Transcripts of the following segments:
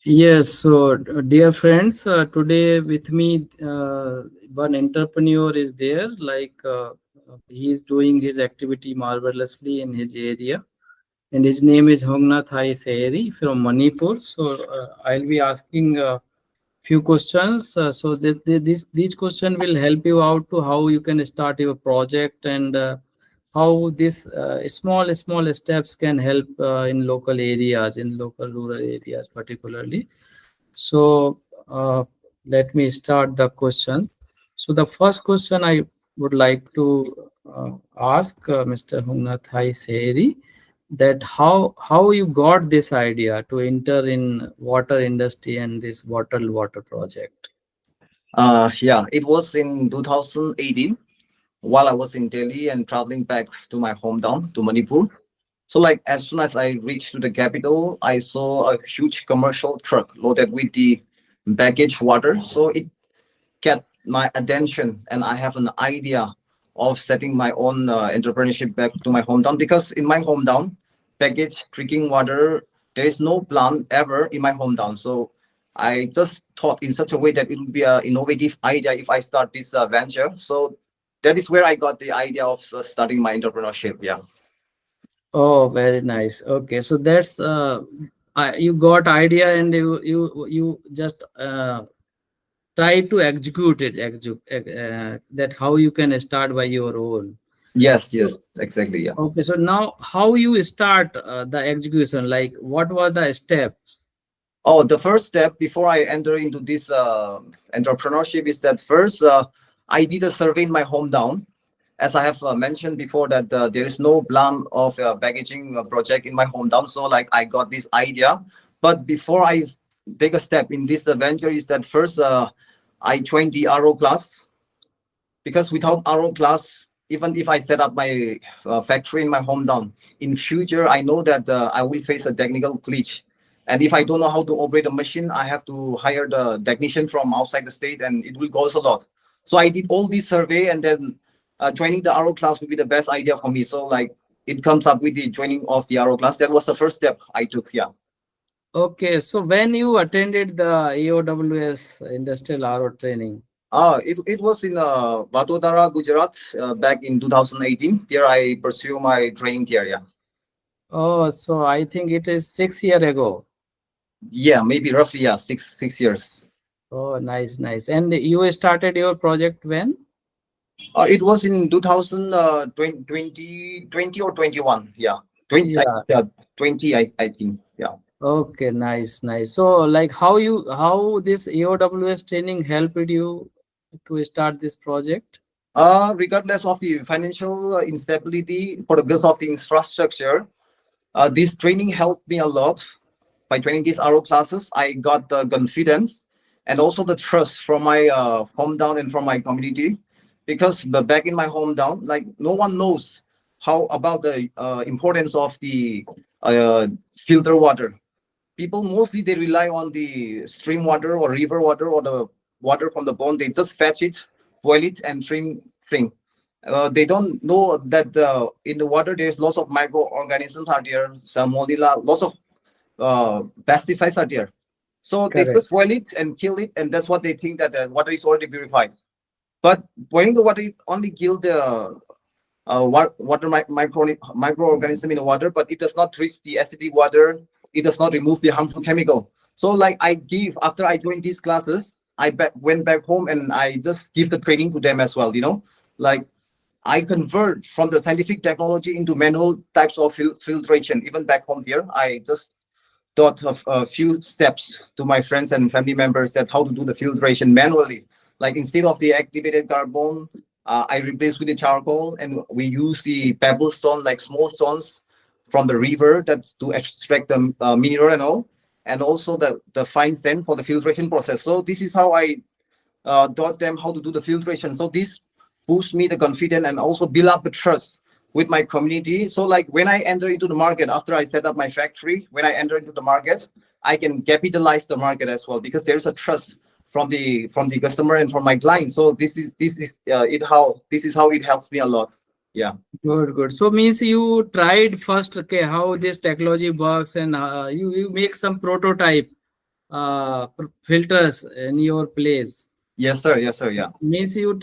Yes, so dear friends, today with me, one entrepreneur is there. He is doing his activity marvelously in his area, and his name is Hongnath Hai Sehri from Manipur. So I'll be asking few questions. So these question will help you out to how you can start your project and how this small steps can help in local areas, in local rural areas particularly. So let me start the question. So the first question I would like to ask Mr. Hungnath Hai Sehri, that how you got this idea to enter in water industry and this bottled water project. Yeah, it was in 2018 while I was in Delhi and traveling back to my hometown, to Manipur. So, like, as soon as I reached to the capital, I saw a huge commercial truck loaded with the baggage water. So it kept my attention, and I have an idea of setting my own entrepreneurship back to my hometown because in my hometown, package drinking water, there is no plant ever in my hometown. So I just thought in such a way that it would be an innovative idea if I start this venture. So that is where I got the idea of starting my entrepreneurship. Yeah. Oh, very nice. Okay, so that's you got idea and you just try to execute it. That how you can start by your own. Yes. So, Yes. Exactly. Yeah. okay, so now how you start the execution? Like what were the steps? Oh, the first step before I enter into this entrepreneurship is that first I did a survey in my hometown. As I have mentioned before, that there is no plan of packaging project in my hometown. So, like, I got this idea. But before take a step in this adventure, is that first I joined the RO class because without RO class, even if I set up my factory in my hometown, in future I know that I will face a technical glitch, and if I don't know how to operate a machine, I have to hire the technician from outside the state, and it will cost a lot. So I did all this survey, and then joining the RO class would be the best idea for me. So, like, it comes up with the joining of the RO class. That was the first step I took. Yeah. Okay, so when you attended the EOWS industrial RO training. It was in Vadodara, Gujarat, back in 2018. There I pursue my training there. Yeah. Oh, so I think it is 6 year ago. Yeah, maybe roughly, yeah, six years. Oh, nice, nice. And you started your project when? It was in 2020 or 21. Yeah, 20. Yeah. Yeah, 20. I think. Yeah. Okay, nice, nice. So, like, how this EOWS training helped you to start this project? Regardless of the financial instability, for the good of the infrastructure, this training helped me a lot. By training these RO classes, I got the confidence and also the trust from my hometown and from my community. Because back in my hometown, like, no one knows how about the importance of the filter water. People mostly they rely on the stream water or river water or the water from the pond. They just fetch it, boil it, and drink. They don't know that in the water there's lots of microorganisms are there, salmonella, lots of pesticides are there. So they Correct. just boil it and kill it, and that's what they think that the water is already purified. But boiling the water, it only kill the microorganism in the water, but it does not treat the acidic water. It does not remove the harmful chemical. So, like, I give after I joined these classes, went back home and I just give the training to them as well. Like, I convert from the scientific technology into manual types of filtration. Even back home here, I just taught a few steps to my friends and family members that how to do the filtration manually. Like, instead of the activated carbon, I replace with the charcoal, and we use the pebble stone, like small stones from the river, that's to extract the mineral and all, and also the fine sand for the filtration process. So this is how I taught them how to do the filtration. So this boosts me the confidence and also build up the trust with my community. So, like, when I enter into the market after I set up my factory, when I enter into the market, I can capitalize the market as well because there's a trust from the customer and from my client. So this is how it helps me a lot. Yeah. Good, good. So means you tried first, okay, how this technology works, and you make some prototype. filters in your place. Yes, sir. Yes, sir. Yeah. Means you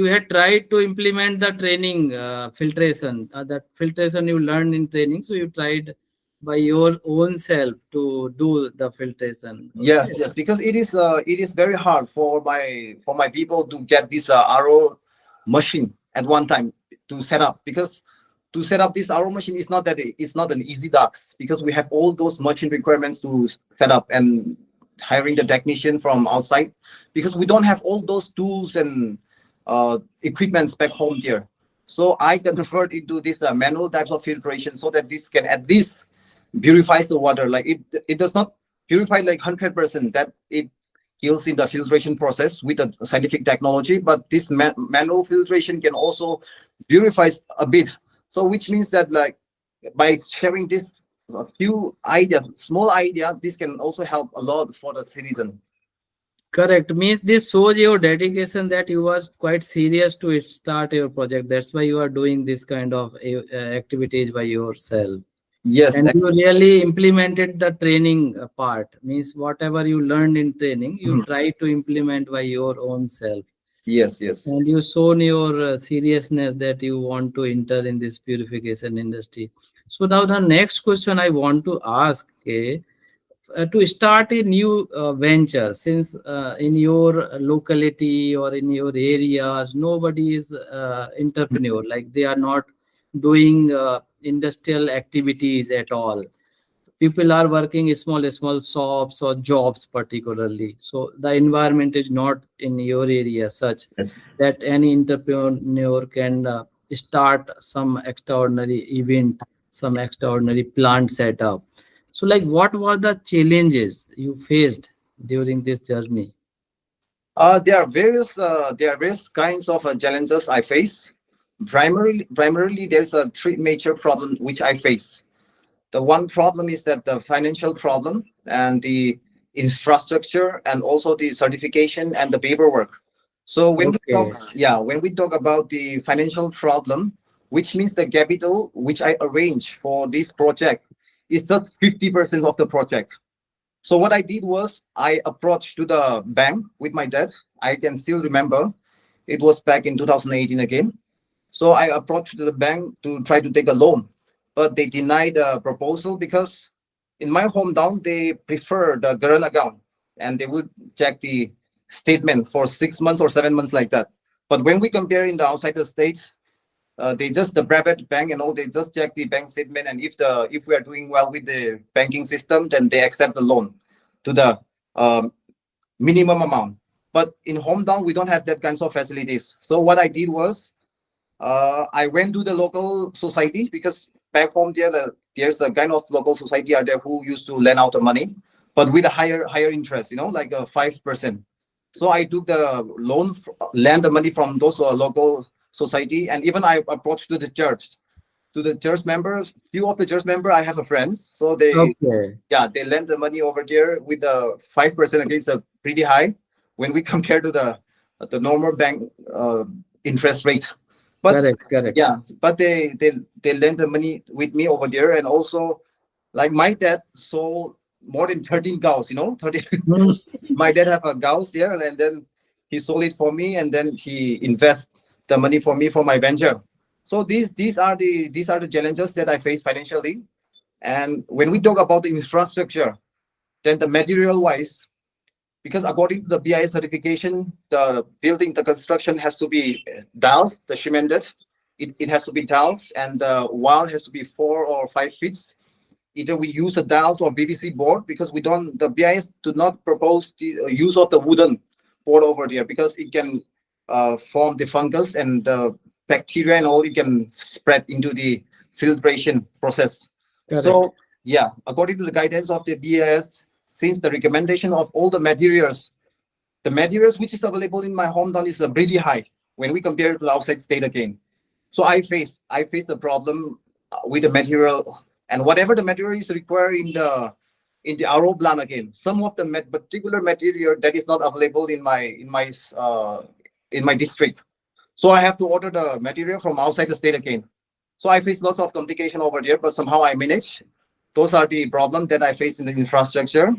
had tried to implement the training filtration, that filtration you learned in training. So you tried by your own self to do the filtration. Yes, Okay. yes, because it is very hard for my people to get this RO machine at one time to set up, because to set up this RO machine is not that it's not an easy task, because we have all those machine requirements to set up, and hiring the technician from outside, because we don't have all those tools and equipments back home here. So I convert into this manual types of filtration, so that this can at least purifies the water. Like it does not purify like 100%, that it kills in the filtration process with a scientific technology, but this manual filtration can also purify a bit. So which means that, like, by sharing this a few idea, small idea, this can also help a lot for the citizen. Correct. Means this shows your dedication, that you was quite serious to start your project. That's why you are doing this kind of activities by yourself. Yes, And you really implemented the training part. Means whatever you learned in training, you mhm. try to implement by your own self. Yes, yes. And you shown your seriousness that you want to enter in this purification industry. So now the next question I want to ask, to start a new venture, since in your locality or in your areas nobody is entrepreneur, like they are not doing industrial activities at all. People are working small shops or jobs particularly, so the environment is not in your area such Yes. that any entrepreneur can start some extraordinary event, some extraordinary plant setup. So like what were the challenges you faced during this journey? There are various kinds of challenges I face. Primarily, there's a three major problems which I face. The one problem is that the financial problem and the infrastructure and also the certification and the paperwork. So Okay. when we talk about the financial problem, which means the capital which I arrange for this project is just 50% of the project. So what I did was I approached to the bank with my dad. I can still remember it was back in 2018 again. So I approached the bank to try to take a loan, but they denied the proposal, because in my hometown they prefer the current account, and they will check the statement for 6 months or 7 months like that. But when we compare in the outside the states, they just the private bank and all, they just check the bank statement, and if we are doing well with the banking system, then they accept the loan to the minimum amount. But in hometown we don't have that kinds of facilities. So what I did was I went to the local society, because back home there's a kind of local society out there who used to lend out the money, but with a higher interest, like a 5%. So I took the loan, lend the money from those local society, and even I approached to the church, members. Few of the church member I have a friends, so Okay. they lend the money over there with the 5%. Against a pretty high when we compare to the normal bank interest rate. But Correct. yeah, but they lend the money with me over there, and also, like, my dad sold more than 13 cows. 13. Hmm. My dad have a cows there, and then he sold it for me, and then he invest the money for me for my venture. So these are the challenges that I face financially. And when we talk about the infrastructure, then the material wise, because according to the BIS certification, the construction has to be tiles, the cemented. It has to be tiles, and the wall has to be 4 or 5 feet. Either we use a tiles or PVC board, because the BIS do not propose the use of the wooden board over there, because it can form the fungus and the bacteria and all. It can spread into the filtration process. Correct. So yeah, according to the guidance of the BIS, since the recommendation of all the materials which is available in my hometown is pretty high when we compare it to the outside state again. So I face the problem with the material, and whatever the material is required in the RO plan again. Some of the particular material that is not available in my district. So I have to order the material from outside the state again. So I face lots of complication over there, but somehow I manage. Those are the problems that I face in the infrastructure.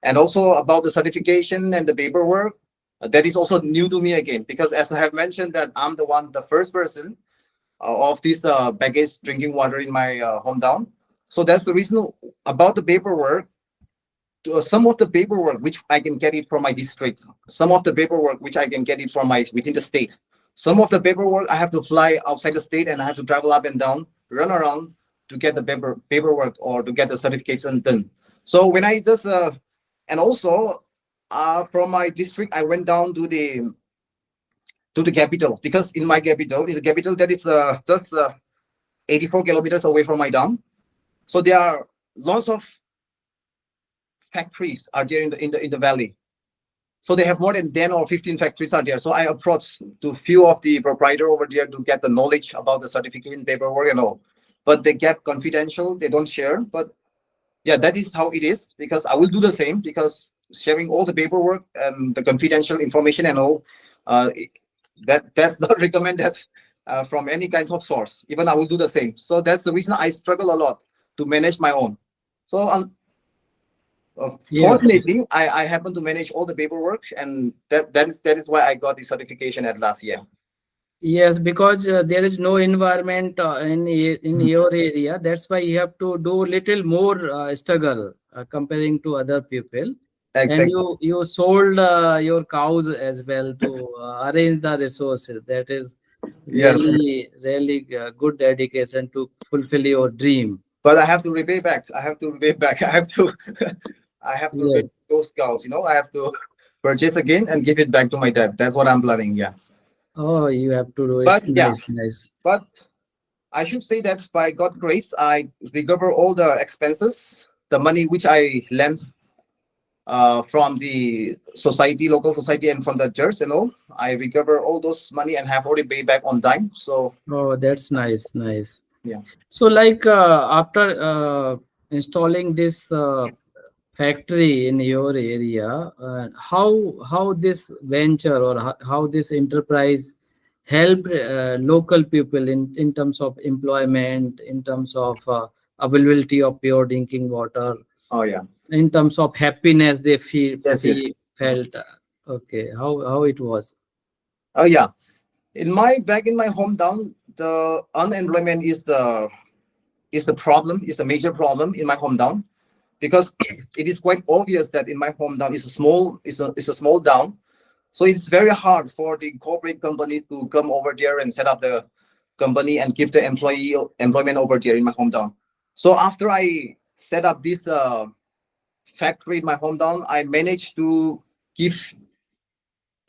And also about the certification and the paperwork, that is also new to me again, because as I have mentioned that I'm the first person of this packaged drinking water in my hometown. So that's the reason about the paperwork. Some of the paperwork which I can get it from my district, some of the paperwork which I can get it from my within the state. Some of the paperwork I have to fly outside the state and I have to travel up and down, run around to get the paperwork or to get the certification done. So when I just and also from my district I went down to the capital, because in the capital that is just 84 kilometers away from my town. So there are lots of factories are there in the valley. So they have more than 10 or 15 factories are there. So I approached to few of the proprietor over there to get the knowledge about the certification paperwork and all. But they kept confidential, they don't share. But yeah, that is how it is, because I will do the same, because sharing all the paperwork and the confidential information and all, that's not recommended from any kinds of source. Even I will do the same. So that's the reason I struggle a lot to manage my own. So Yes. fortunately, I happen to manage all the paperwork, and that is why I got the certification at last year. Yes, because there is no environment in your area. That's why you have to do little more struggle comparing to other people. And Exactly. you sold your cows as well to arrange the resources. That is Yes. really good dedication to fulfill your dream. But I have to repay back. I have to repay back. I have to I have to Yes. repay those cows. I have to purchase again and give it back to my dad. That's what I'm planning. Yeah. Oh, you have to do it. But yeah, Nice. but I should say that by God's grace, I recover all the expenses, the money which I lent from the society, local society, and from the church and all. I recover all those money and have already paid back on time. So Oh, that's nice. yeah. So, like after installing this factory in your area, how this venture or how this enterprise helped local people in terms of employment, in terms of availability of pure drinking water, Oh yeah. in terms of happiness they Yes. felt. Okay, how it was? Oh yeah. Back in my hometown, the unemployment is the problem, is a major problem in my hometown, because it is quite obvious that in my hometown is a small town. So it's very hard for the corporate companies to come over there and set up the company and give the employment over there in my hometown. So after I set up this factory in my hometown, I managed to give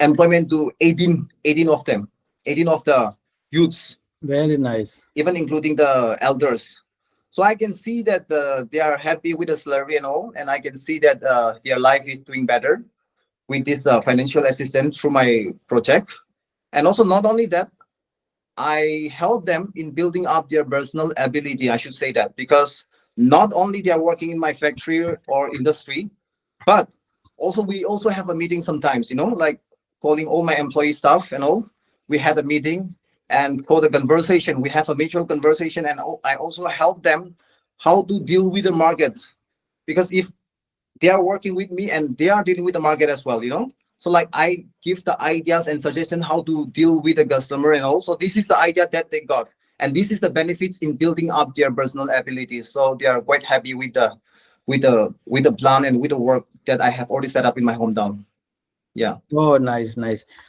employment to 18 of them, 18 of the youths, Very nice. even including the elders. So I can see that they are happy with the salary and all, and I can see that their life is doing better with this financial assistance through my project. And also, not only that, I help them in building up their personal ability. I should say that, because not only they are working in my factory or industry, but also we also have a meeting sometimes. Like calling all my employee staff and all. We had a meeting, and for the conversation, we have a mutual conversation, and I also help them how to deal with the market, because if they are working with me and they are dealing with the market as well. So like I give the ideas and suggestion how to deal with the customer, and also this is the idea that they got, and this is the benefits in building up their personal abilities. So they are quite happy with the plan and with the work that I have already set up in my hometown. Yeah. Oh, nice.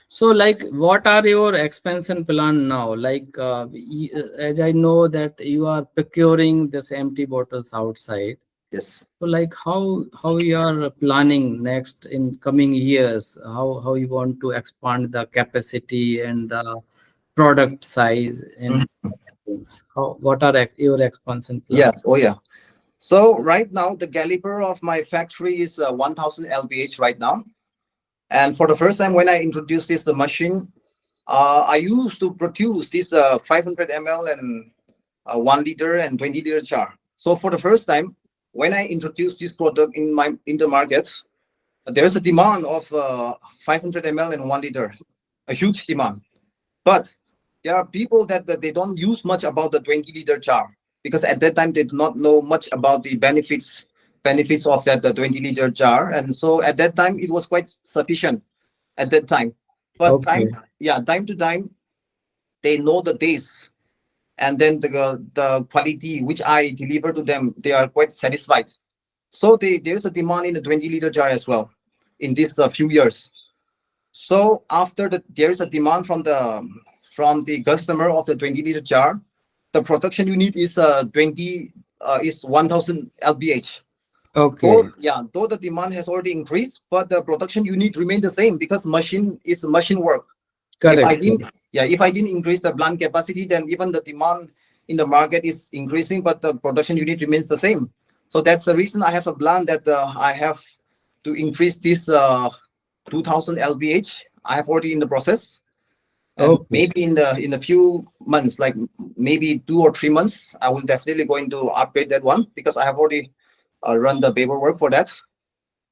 So, like, what are your expansion plan now? Like, as I know that you are procuring this empty bottles outside. Yes. So, like, how you are planning next in coming years? How you want to expand the capacity and the product size and things? What are your expansion Yeah. plans? Oh yeah. So right now the caliber of my factory is 1000 lbh right now. And for the first time when I introduced this machine, I used to produce this 500 ml and 1 liter and 20-liter jar. So for the first time, when I introduced this product in the market, there's a demand of 500 ml and 1 liter, a huge demand. But there are people that they don't use much about the 20-liter jar, because at that time they do not know much about the benefits benefits of that the 20-liter jar, and so at that time it was quite sufficient at that time. But Okay. time to time, they know the taste, and then the quality which I deliver to them, they are quite satisfied. So there's a demand in the 20-liter jar as well in this few years. So after there is a demand from the customer of the 20-liter jar, the production unit is 1000 lbh. Okay. Though the demand has already increased, but the production unit remained the same because machine is machine work. If I Correct. didn't increase the plant capacity, then even the demand in the market is increasing, but the production unit remains the same. So that's the reason I have a plan that I have to increase this 2000 lbh. I have already in the process, and Okay. maybe in the few months, like maybe 2 or 3 months, I will definitely going to upgrade that one because I have already run the paperwork for that,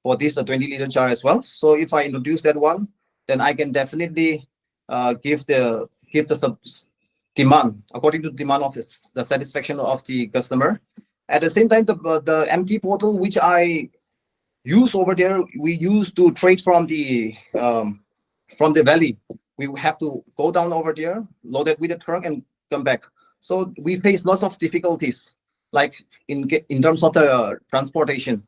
for this 20-liter jar as well. So if I introduce that one, then I can definitely give the demand according to the demand of the satisfaction of the customer. At the same time, the MT portal which I use over there, we use to trade from the valley. We have to go down over there, load it with a truck, and come back. So we face lots of difficulties, like in terms of the transportation.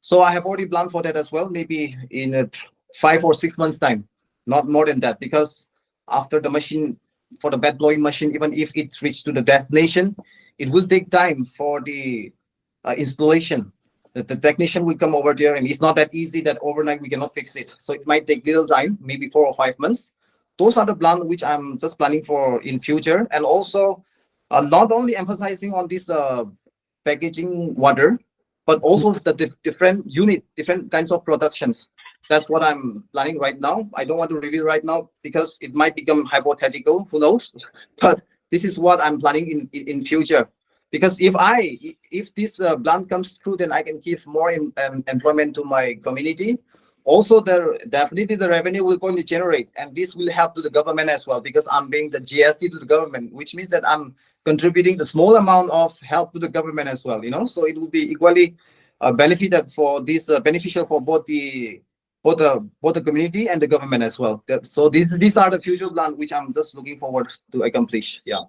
So I have already planned for that as well, maybe in 5 or 6 months time, not more than that, because after the machine, for the bed blowing machine, even if it reached to the destination, it will take time for the installation. The technician will come over there, and it's not that easy that overnight we cannot fix it. So it might take little time, maybe 4 or 5 months. Those are the plans which I'm just planning for in future, and also not only emphasizing on this packaging water, but also the different kinds of productions. That's what I'm planning right now. I don't want to reveal right now because it might become hypothetical. Who knows? But this is what I'm planning in future. Because if this plan comes through, then I can give more employment to my community. Also, definitely the revenue will going to generate, and this will help to the government as well because I'm paying the GST to the government, which means that I'm contributing the small amount of help to the government as well. So it will be equally beneficial for both the community and the government as well. So these are the future plans which I'm just looking forward to accomplish. Yeah.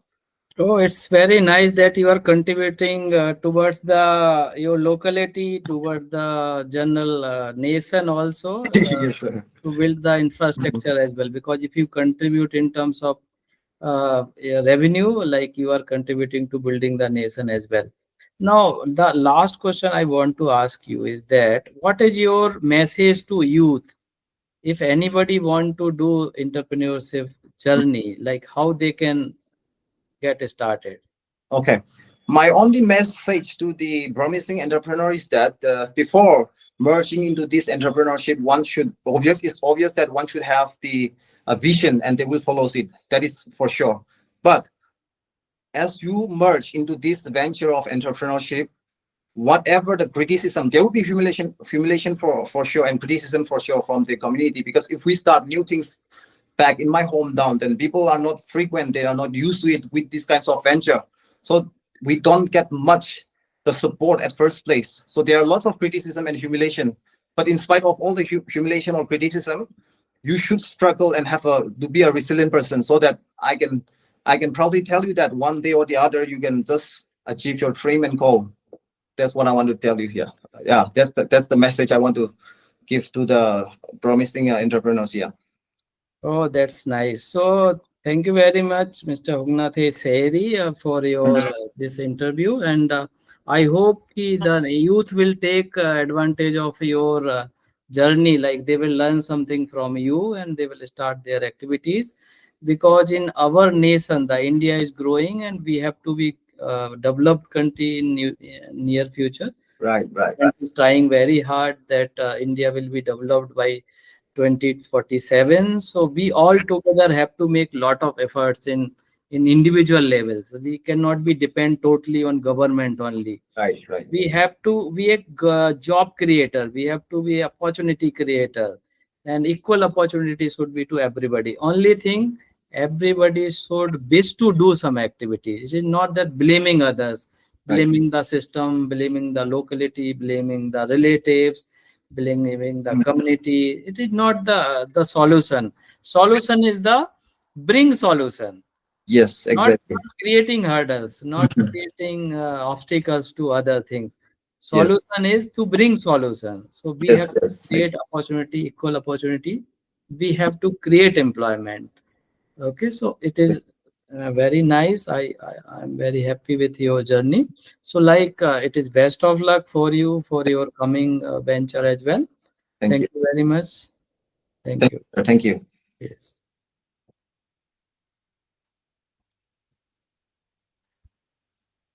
Oh, it's very nice that you are contributing towards your locality, towards the general nation also, Yes, sir. to build the infrastructure as well. Because if you contribute in terms of revenue, like you are contributing to building the nation as well. Now, the last question I want to ask you is that what is your message to youth? If anybody want to do entrepreneurship journey, like how they can get started? Okay. My only message to the promising entrepreneur is that before merging into this entrepreneurship, it's obvious that one should have the vision and they will follow it. That is for sure. But as you merge into this venture of entrepreneurship, whatever the criticism, there will be humiliation for sure, and criticism for sure from the community. Because if we start new things back in my hometown, then people are not frequent, they are not used to it with these kinds of venture. So we don't get much the support at first place. So there are lots of criticism and humiliation. But in spite of all the humiliation or criticism, you should struggle and to be a resilient person, so that I can probably tell you that one day or the other you can just achieve your dream and goal. That's what I want to tell you here. Yeah, that's the message I want to give to the promising entrepreneurs. Yeah. Oh, that's nice. So thank you very much, Mr. Hugnathe Sehri, for your this interview, and I hope the youth will take advantage of your journey. Like they will learn something from you, and they will start their activities. Because in our nation, the India is growing, and we have to be developed country in near future. Right. And is trying very hard that India will be developed by 2047. So we all together have to make lot of efforts in individual levels. We cannot be depend totally on government only. Right. We have to be a job creator. We have to be opportunity creator, and equal opportunity should be to everybody. Only thing, everybody should wish to do some activity. It is not that blaming others, blaming the system, blaming the locality, blaming the relatives, blaming the community. It is not the solution. Solution is the bring solution. Yes, Not exactly. creating hurdles, not creating obstacles to other things. Solution is to bring solution. So we have Yes, to yes. create opportunity, equal opportunity. We have to create employment. Okay, so it is very nice. I'm very happy with your journey. So like it is best of luck for you for your coming venture as well. Thank you. Thank you very much. Thank you. Thank you. Yes.